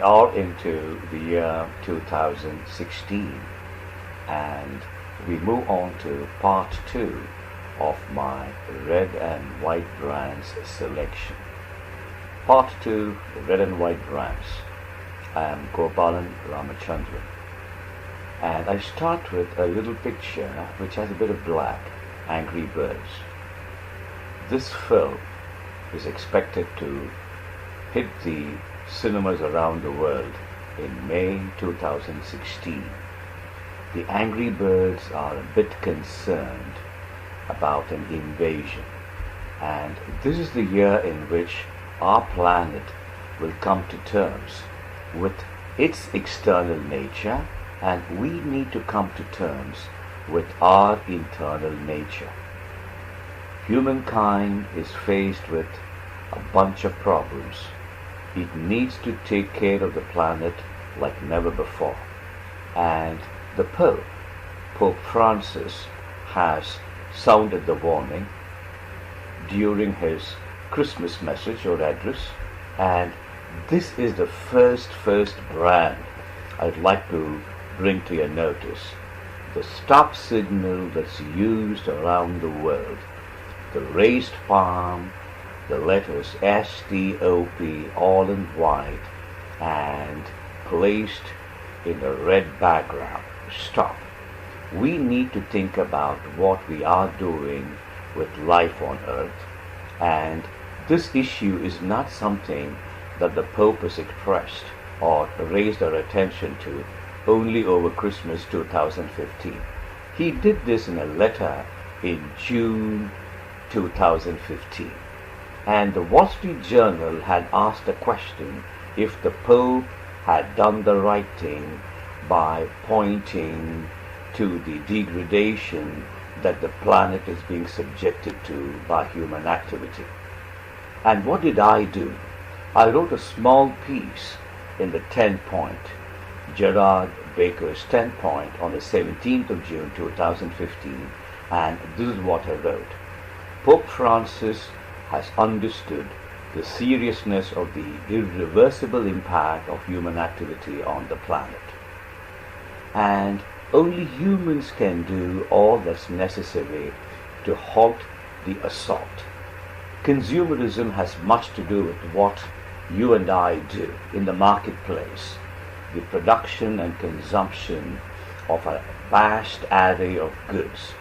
We are into the year 2016 and we move on to part 2 of my red and white brands selection. Part 2, the red and white brands. I am Gopalan Ramachandran, and I start with a little picture which has a bit of black, Angry Birds. This film is expected to hit the cinemas around the world in May 2016. The Angry Birds are a bit concerned about an invasion, and this is the year in which our planet will come to terms with its external nature, and we need to come to terms with our internal nature. Humankind is faced with a bunch of problems. It needs to take care of the planet like never before. And the Pope Francis, has sounded the warning during his Christmas message or address. And this is the first brand I'd like to bring to your notice. The stop signal that's used around the world, the raised palm, the letters S-T-O-P all in white and placed in a red background. Stop. We need to think about what we are doing with life on earth, and this issue is not something that the Pope has expressed or raised our attention to only over Christmas 2015. He did this in a letter in June 2015. And the Wall Street Journal had asked a question if the Pope had done the right thing by pointing to the degradation that the planet is being subjected to by human activity. And what did I do? I wrote a small piece in the 10-point, Gerard Baker's 10-point on the 17th of June 2015, and this is what I wrote. Pope Francis has understood the seriousness of the irreversible impact of human activity on the planet. And only humans can do all that's necessary to halt the assault. Consumerism has much to do with what you and I do in the marketplace, the production and consumption of a vast array of goods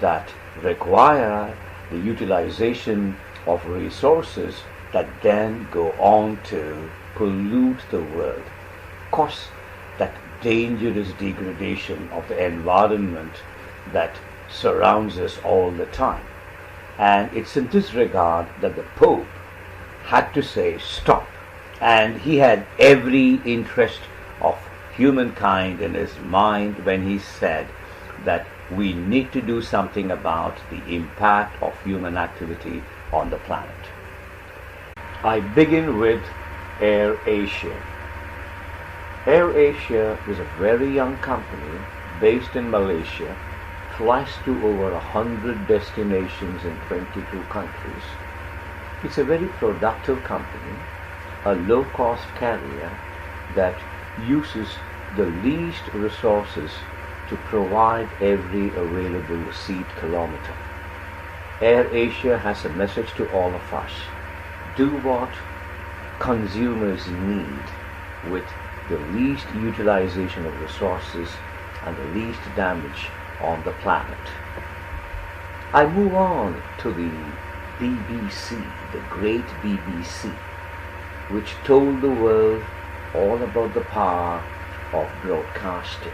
that require the utilization of resources that then go on to pollute the world, cause that dangerous degradation of the environment that surrounds us all the time. And it's in this regard that the Pope had to say stop. And he had every interest of humankind in his mind when he said that we need to do something about the impact of human activity on the planet. I begin with AirAsia. AirAsia is a very young company based in Malaysia, flies to over 100 destinations in 22 countries. It's a very productive company, a low-cost carrier that uses the least resources to provide every available seat kilometer. AirAsia has a message to all of us. Do what consumers need with the least utilization of resources and the least damage on the planet. I move on to the BBC, the great BBC, which told the world all about the power of broadcasting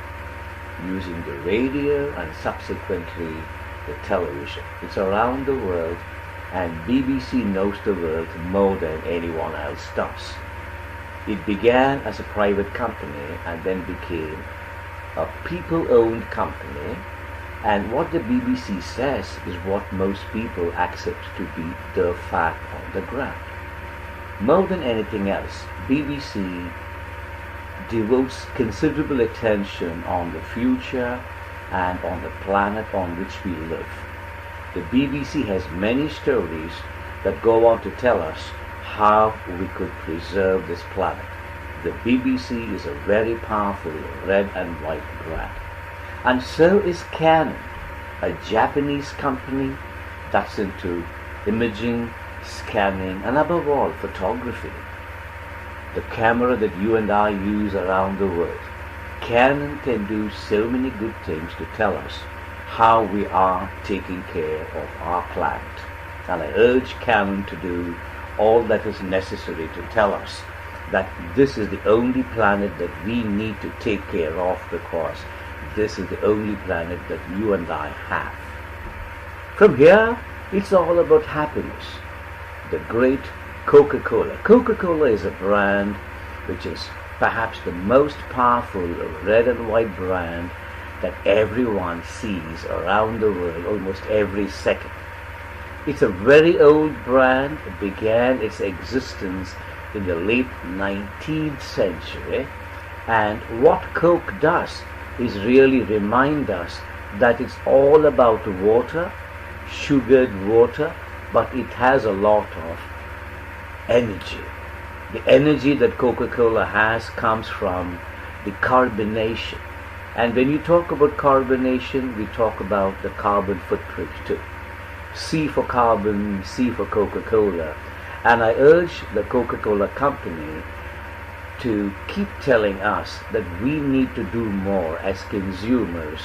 using the radio and subsequently the television. It's around the world, and BBC knows the world more than anyone else does. It began as a private company and then became a people-owned company, and what the BBC says is what most people accept to be the fact on the ground. More than anything else, BBC devotes considerable attention on the future and on the planet on which we live. The BBC has many stories that go on to tell us how we could preserve this planet. the BBC is a very powerful red and white brand. And so is Canon, a Japanese company that's into imaging, scanning, and above all, photography. The camera that you and I use around the world. Canon can do so many good things to tell us how we are taking care of our planet. And I urge Canon to do all that is necessary to tell us that this is the only planet that we need to take care of, because this is the only planet that you and I have. From here, it's all about happiness. The great Coca-Cola. Coca-Cola is a brand which is perhaps the most powerful red and white brand that everyone sees around the world almost every second. It's a very old brand. It began its existence in the late 19th century, and what Coke does is really remind us that it's all about water, sugared water, but it has a lot of energy. The energy that Coca-Cola has comes from the carbonation. And when you talk about carbonation, we talk about the carbon footprint too. C for carbon, C for Coca-Cola. And I urge the Coca-Cola company to keep telling us that we need to do more as consumers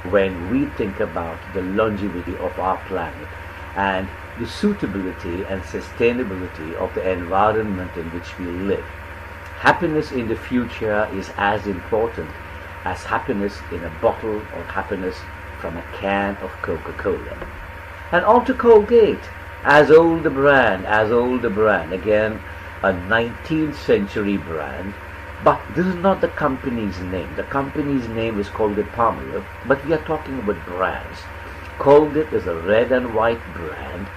when we think about the longevity of our planet and the suitability and sustainability of the environment in which we live. Happiness in the future is as important as happiness in a bottle or happiness from a can of Coca-Cola. And on to Colgate, as old a brand, again a 19th century brand, but this is not the company's name. The company's name is Colgate-Palmolive, but we are talking about brands. Colgate is a red and white brand.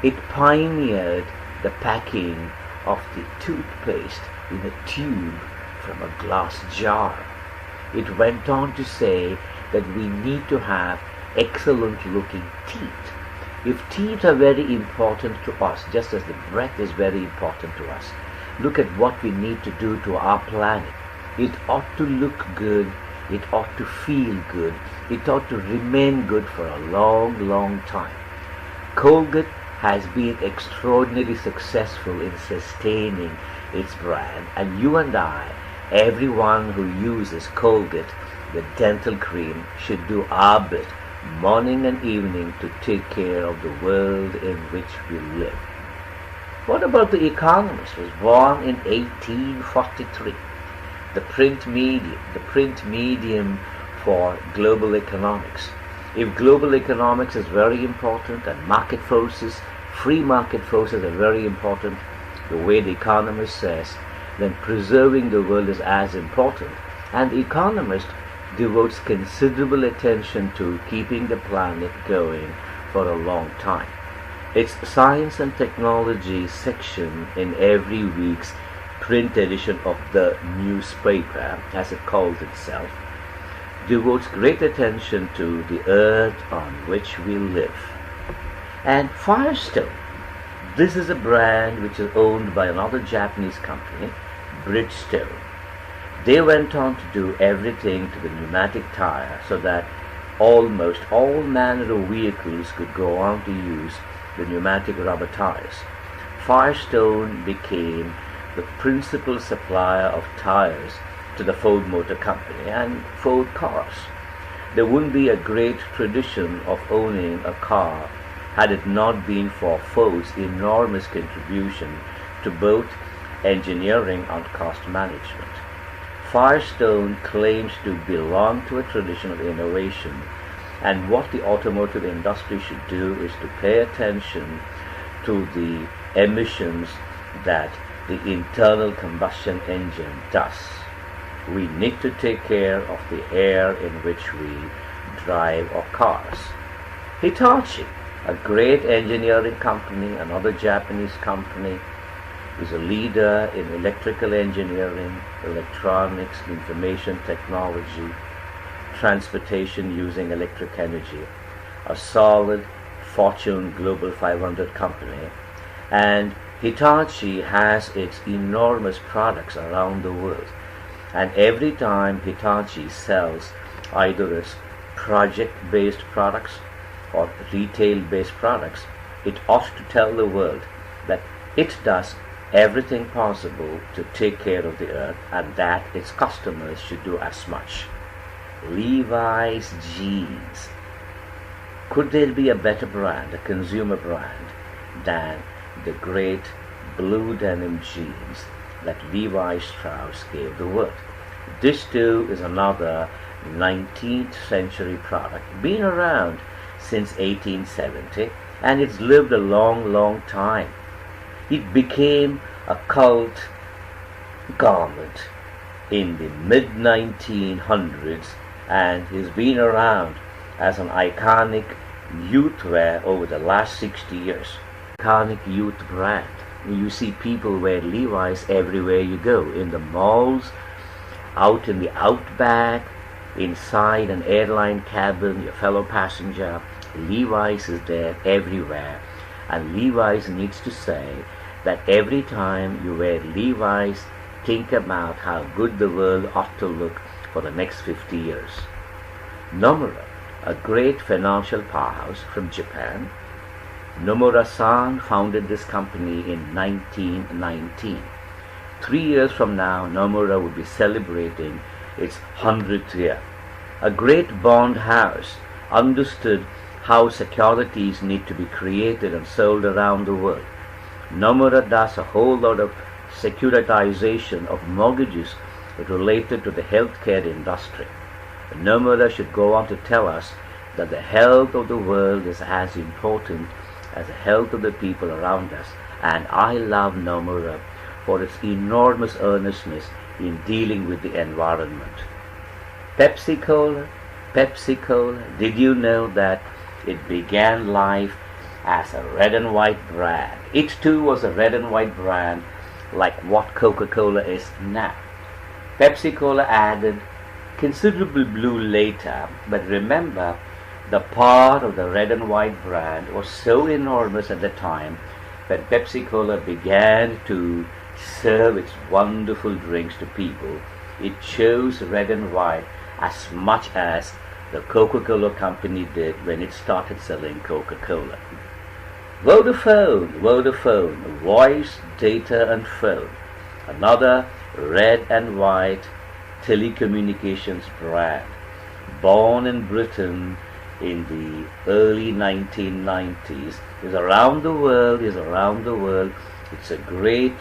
It pioneered the packing of the toothpaste in a tube from a glass jar. It went on to say that we need to have excellent looking teeth. If teeth are very important to us, just as the breath is very important to us, look at what we need to do to our planet. It ought to look good, it ought to feel good, it ought to remain good for a long, long time. Colgate has been extraordinarily successful in sustaining its brand, and you and I, everyone who uses Colgate, the dental cream, should do our bit morning and evening to take care of the world in which we live. What about The Economist? Was born in 1843. The print medium for global economics. If global economics is very important and market forces, free market forces are very important, the way The Economist says, then preserving the world is as important. And The Economist devotes considerable attention to keeping the planet going for a long time. Its science and technology section in every week's print edition of the newspaper, as it calls itself, devotes great attention to the earth on which we live. And Firestone, this is a brand which is owned by another Japanese company, Bridgestone. They went on to do everything to the pneumatic tire so that almost all manner of vehicles could go on to use the pneumatic rubber tires. Firestone became the principal supplier of tires to the Ford Motor Company and Ford cars. There wouldn't be a great tradition of owning a car had it not been for Ford's enormous contribution to both engineering and cost management. Firestone claims to belong to a tradition of innovation, and what the automotive industry should do is to pay attention to the emissions that the internal combustion engine does. We need to take care of the air in which we drive our cars. Hitachi, a great engineering company, another Japanese company, is a leader in electrical engineering, electronics, information technology, transportation using electric energy, a solid Fortune Global 500 company, and Hitachi has its enormous products around the world, and every time Hitachi sells either its project-based products or retail-based products, it ought to tell the world that it does everything possible to take care of the earth and that its customers should do as much. Levi's jeans. Could there be a better brand, a consumer brand, than the great blue denim jeans that Levi Strauss gave the world? This too is another 19th century product, been around since 1870, and it's lived a long, long time. It became a cult garment in the mid-1900s and has been around as an iconic youth wear over the last 60 years. Iconic youth brand. You see people wear Levi's everywhere you go, in the malls, out in the outback, inside an airline cabin, your fellow passenger. Levi's is there everywhere, and Levi's needs to say that every time you wear Levi's, think about how good the world ought to look for the next 50 years. Nomura, a great financial powerhouse from Japan. Nomura-san founded this company in 1919. 3 years from now, Nomura will be celebrating its 100th year. A great bond house understood how securities need to be created and sold around the world. Nomura does a whole lot of securitization of mortgages related to the healthcare industry. Nomura should go on to tell us that the health of the world is as important as the health of the people around us, and I love Nomura for its enormous earnestness in dealing with the environment. Pepsi-Cola, did you know that it began life as a red and white brand? It too was a red and white brand like what Coca-Cola is now. Pepsi-Cola added considerable blue later, but remember, the part of the red and white brand was so enormous at the time that Pepsi-Cola began to serve its wonderful drinks to people. It chose red and white as much as the Coca-Cola company did when it started selling Coca-Cola. Vodafone, voice, data and phone. Another red and white telecommunications brand. Born in Britain in the early 1990s, is around the world. It's a great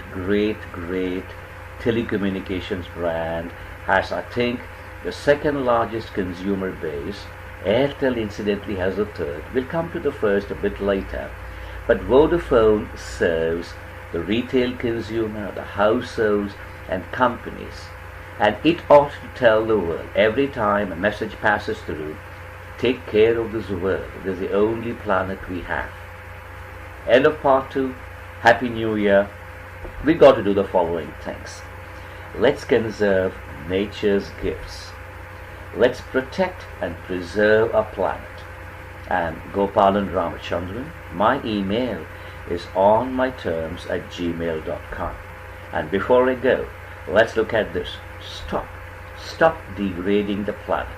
telecommunications brand. Has, I think, the second largest consumer base. Airtel incidentally has a third. We'll come to the first a bit later. But Vodafone serves the retail consumer, the households and companies. And it ought to tell the world every time a message passes through, take care of this world. It is the only planet we have. End of part 2. Happy New Year. We got to do the following things. Let's conserve nature's gifts. Let's protect and preserve our planet. And Gopalan Ramachandran, my email is onmyterms@gmail.com. And before I go, let's look at this. Stop degrading the planet.